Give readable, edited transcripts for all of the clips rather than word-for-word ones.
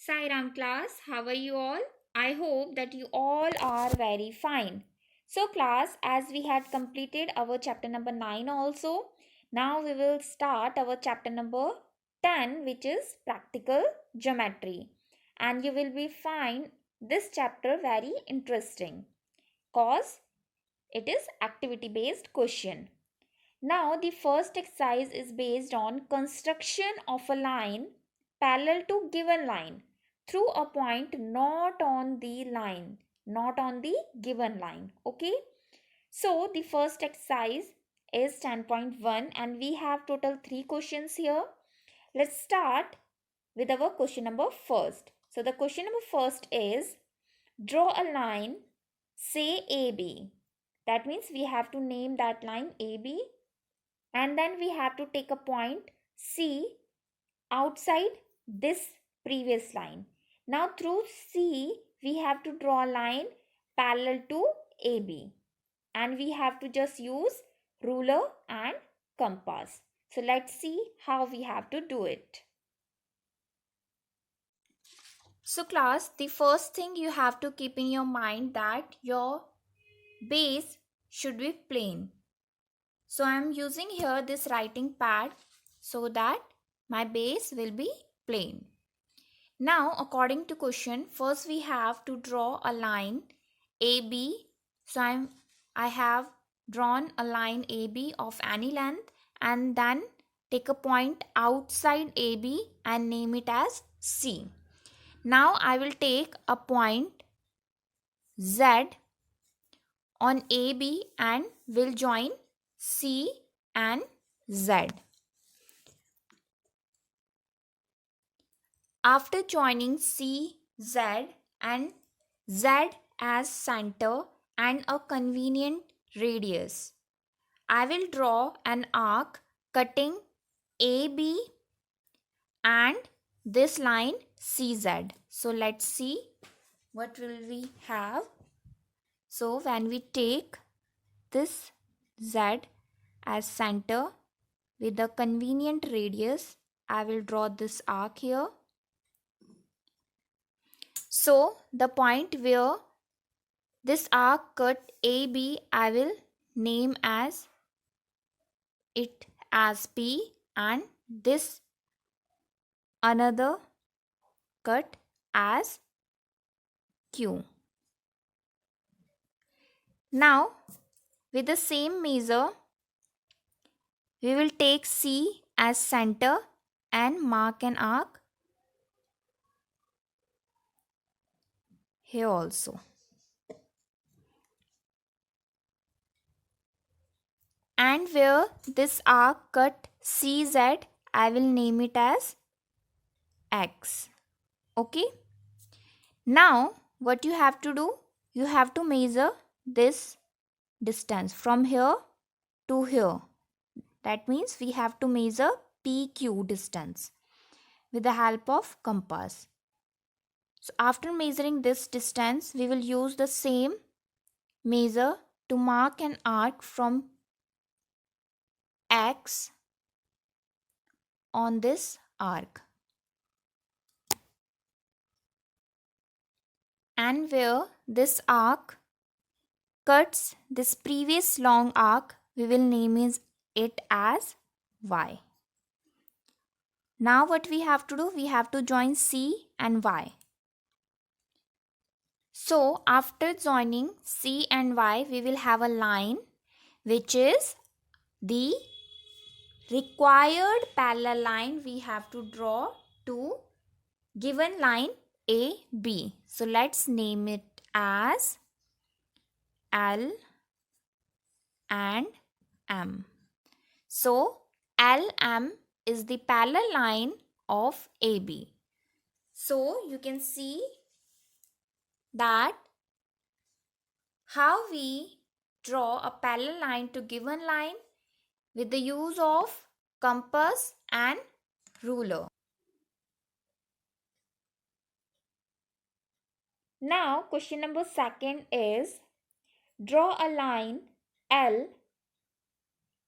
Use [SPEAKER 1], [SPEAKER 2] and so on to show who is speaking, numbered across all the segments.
[SPEAKER 1] Sai Ram class, how are you all? I hope that you all are very fine. So class, as we had completed our chapter number 9 also, now we will start our chapter number 10, which is practical geometry. And you will be find this chapter very interesting cause it is activity based question. Now the first exercise is based on construction of a line parallel to given line through a point not on the given line. Okay. So the first exercise is 10.1 and we have total 3 questions here. Let's start with our question number first. So the question number first is draw a line, say AB. That means we have to name that line AB and then we have to take a point C outside this previous line. Now through C we have to draw a line parallel to AB and we have to just use ruler and compass. So let's see how we have to do it. So class, the first thing you have to keep in your mind that your base should be plain. So I am using here this writing pad so that my base will be plain. Now according to question, first we have to draw a line AB. So I have drawn a line AB of any length and then take a point outside AB and name it as C. Now I will take a point Z on AB and will join C and Z. After joining C, Z and Z as center and a convenient radius, I will draw an arc cutting AB and this line CZ. So let's see what will we have. So when we take this Z as center with a convenient radius, I will draw this arc here. So the point where this arc cut AB, I will name as it as P and this another cut as Q. Now with the same measure, we will take C as center and mark an arc here also. And where this arc cut CZ, I will name it as X. Okay. Now what you have to do, you have to measure this distance from here to here. That means we have to measure PQ distance with the help of compass. So after measuring this distance, we will use the same measure to mark an arc from X on this arc. And where this arc cuts this previous long arc, we will name it as Y. Now what we have to do, we have to join C and Y. So after joining C and Y, we will have a line which is the required parallel line we have to draw to given line AB. So let's name it as L and M. So LM is the parallel line of AB. So you can see that how we draw a parallel line to given line with the use of compass and ruler. Now question number second is draw a line L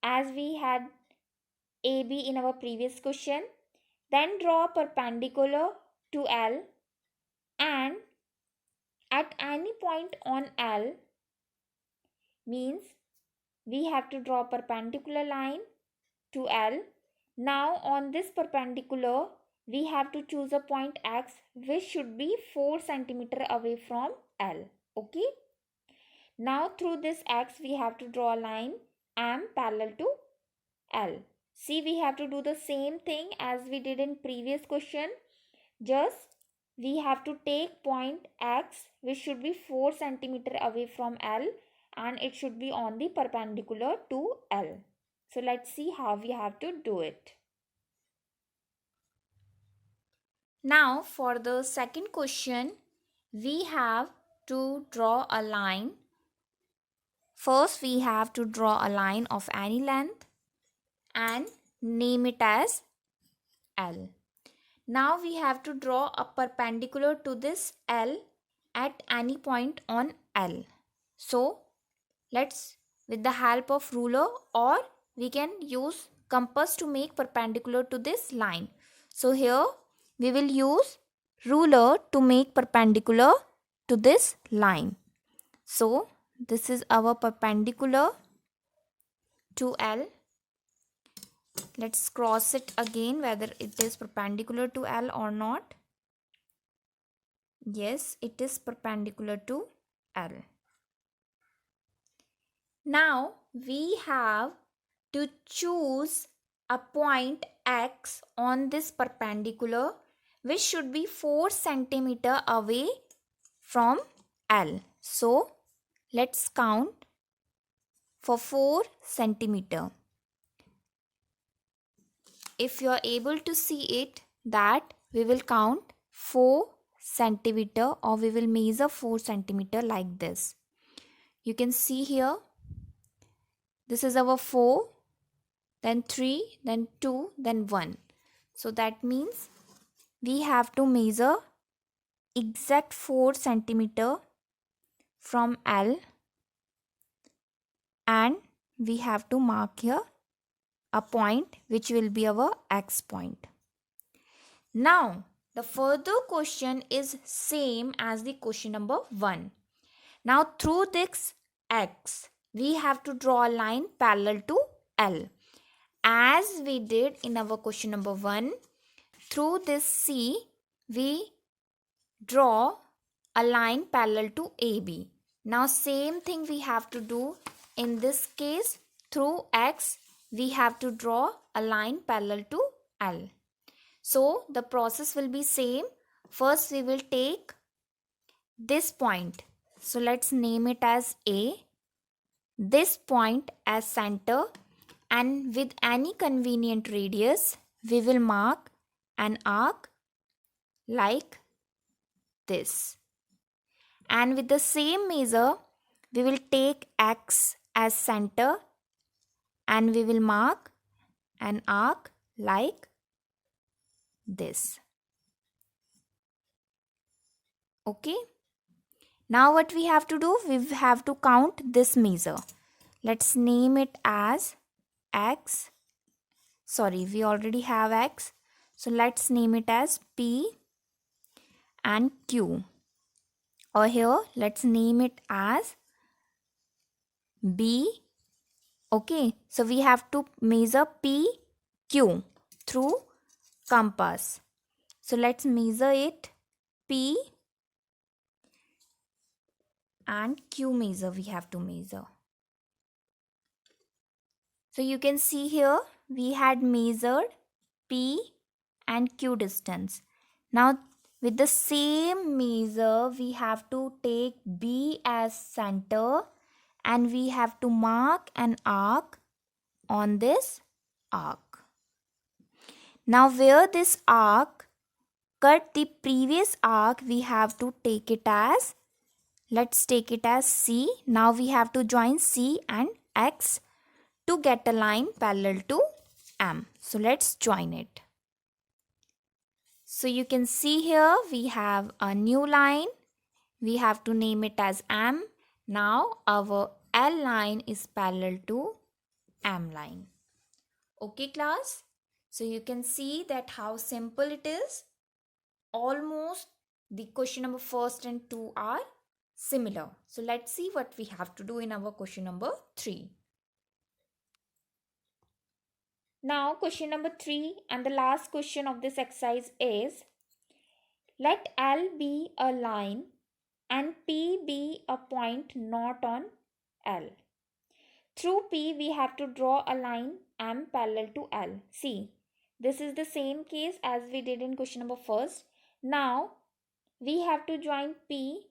[SPEAKER 1] as we had AB in our previous question. Then draw perpendicular to L and at any point on L means we have to draw perpendicular line to L. Now on this perpendicular we have to choose a point X which should be 4 centimeter away from L. Okay. Now through this X we have to draw a line M parallel to L. See, we have to do the same thing as we did in previous question. Just we have to take point X which should be 4 centimeter away from L and it should be on the perpendicular to L. So let's see how we have to do it. Now for the second question, we have to draw a line. First we have to draw a line of any length and name it as L. Now we have to draw a perpendicular to this L at any point on L. So let's, with the help of ruler, or we can use compass to make perpendicular to this line. So here we will use ruler to make perpendicular to this line. So this is our perpendicular to L. Let's cross it again whether it is perpendicular to L or not. Yes, it is perpendicular to L. Now we have to choose a point X on this perpendicular which should be 4 centimeter away from L. So let's count for 4 centimeter. If you are able to see it, that we will count 4 centimeter or we will measure 4 centimeter like this. You can see here, this is our 4, then 3, then 2, then 1. So that means we have to measure exact 4 centimeter from L and we have to mark here a point which will be our X point. Now the further question is same as the question number 1. Now through this X we have to draw a line parallel to L. As we did in our question number 1, through this C we draw a line parallel to AB. Now same thing we have to do in this case. Through X we have to draw a line parallel to L. So the process will be same. First we will take this point. So let's name it as A. This point as center, and with any convenient radius we will mark an arc like this. And with the same measure we will take X as center and we will mark an arc like this. Okay. Now what we have to do, we have to count this measure. Let's name it as X. Sorry, we already have X. So let's name it as P and Q. Or here let's name it as B. Okay, so we have to measure PQ through compass. So let's measure it. P and Q measure we have to measure. So you can see here we had measured P and Q distance. Now with the same measure we have to take B as center and we have to mark an arc on this arc. Now where this arc cut the previous arc, we have to take it as, let's take it as C. Now we have to join C and X to get a line parallel to M. So let's join it. So you can see here we have a new line. We have to name it as M. Now our L line is parallel to M line. Okay class. So you can see that how simple it is. Almost the question number first and 2 are similar. So let's see what we have to do in our question number 3. Now question number 3 and the last question of this exercise is, let L be a line and P be a point not on L. Through P we have to draw a line M parallel to L. See, this is the same case as we did in question number first. Now we have to join P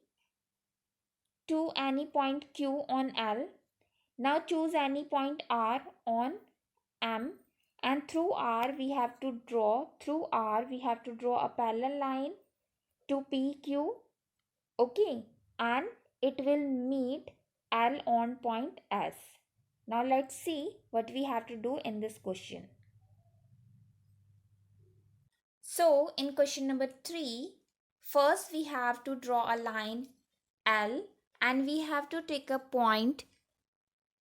[SPEAKER 1] to any point Q on L. Now choose any point R on M, and through R we have to draw a parallel line to PQ. Okay, and it will meet L on point S. Now let's see what we have to do in this question. So in question number 3, first we have to draw a line L and we have to take a point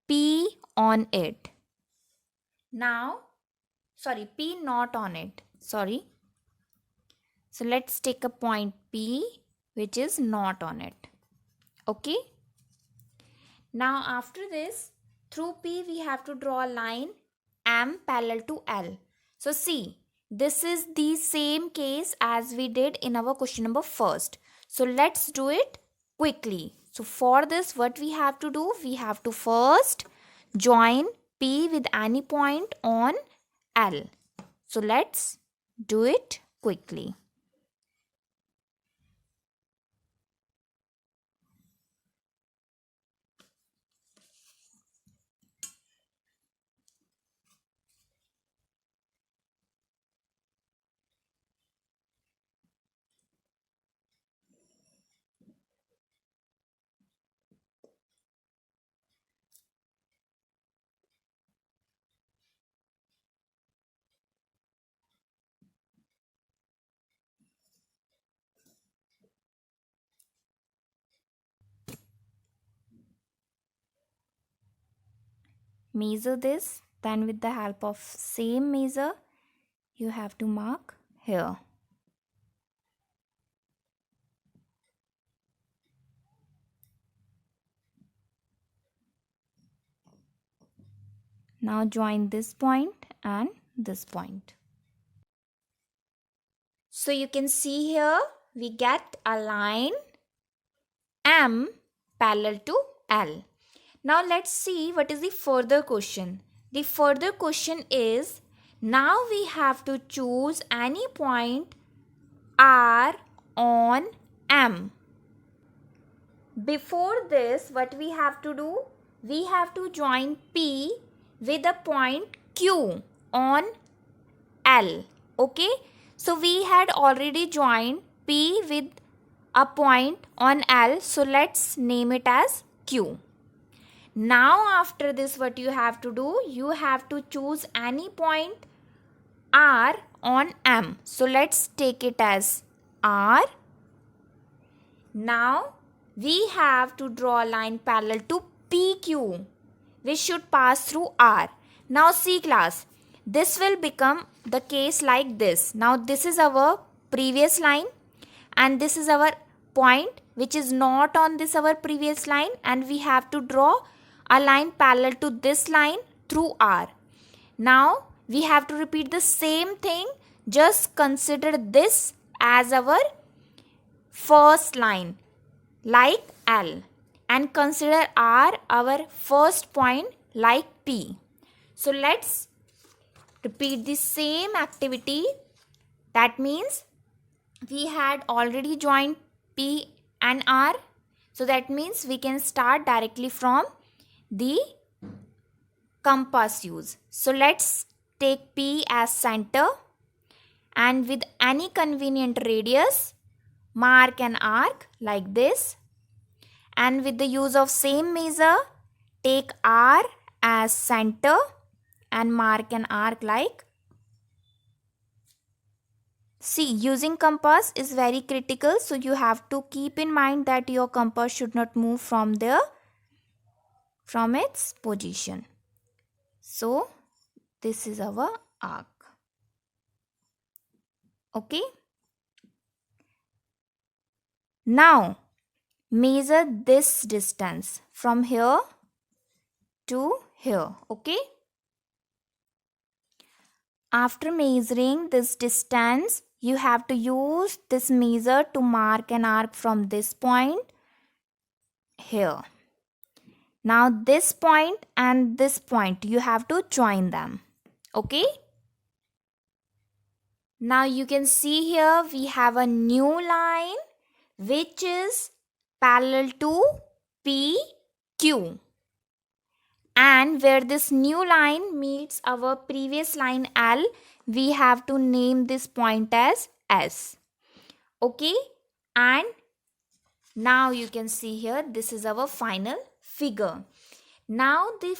[SPEAKER 1] P on it. Now, P not on it. So let's take a point P which is not on it. Okay. Now after this, through P we have to draw a line M parallel to L. So see, this is the same case as we did in our question number first. So let's do it quickly. So for this, what we have to do, we have to first join P with any point on L. So let's do it quickly. Measure this, then with the help of same measure you have to mark here. Now join this point and this point. So you can see here we get a line M parallel to L. Now let's see what is the further question. The further question is, now we have to choose any point R on M. Before this, what we have to do? We have to join P with a point Q on L. Okay. So we had already joined P with a point on L. So let's name it as Q. Now after this, what you have to do? You have to choose any point R on M. So let's take it as R. Now we have to draw a line parallel to PQ, which should pass through R. Now see class, this will become the case like this. Now this is our previous line and this is our point which is not on this our previous line, and we have to draw a line parallel to this line through R. Now we have to repeat the same thing, just consider this as our first line like L and consider R our first point like P. So let's repeat the same activity. That means we had already joined P and R. So that means we can start directly from the compass use. So let's take P as center and with any convenient radius mark an arc like this, and with the use of same measure take R as center and mark an arc like. See, using compass is very critical, so you have to keep in mind that your compass should not move from its position. So this is our arc. Okay. Now measure this distance from here to here. Okay. After measuring this distance, you have to use this measure to mark an arc from this point here. Now this point and this point, you have to join them. Okay. Now you can see here we have a new line which is parallel to PQ. And where this new line meets our previous line L, we have to name this point as S. Okay. And now you can see here this is our final figure. Now the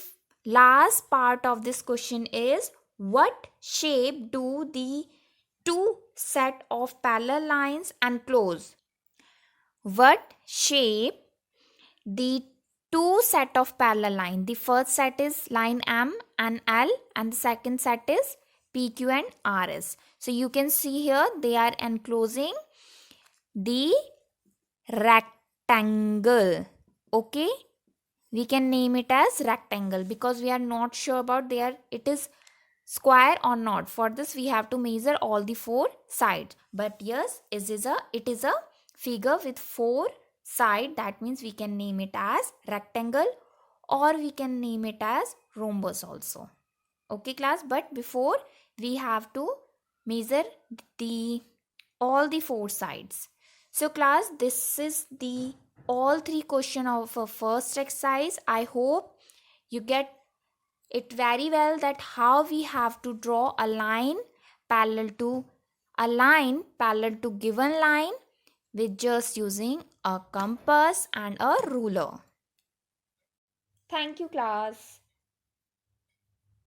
[SPEAKER 1] last part of this question is, what shape do the two set of parallel lines enclose? What shape the two set of parallel line? The first set is line M and L and the second set is PQ and RS. So you can see here they are enclosing the rectangle. Okay, we can name it as rectangle because we are not sure about it is square or not. For this we have to measure all the four sides, but yes, it is a figure with four sides. That means we can name it as rectangle or we can name it as rhombus also. Okay class, but before we have to measure all the four sides. So class, this is the all three question of a first exercise. I hope you get it very well that how we have to draw a line parallel to given line with just using a compass and a ruler. Thank you class.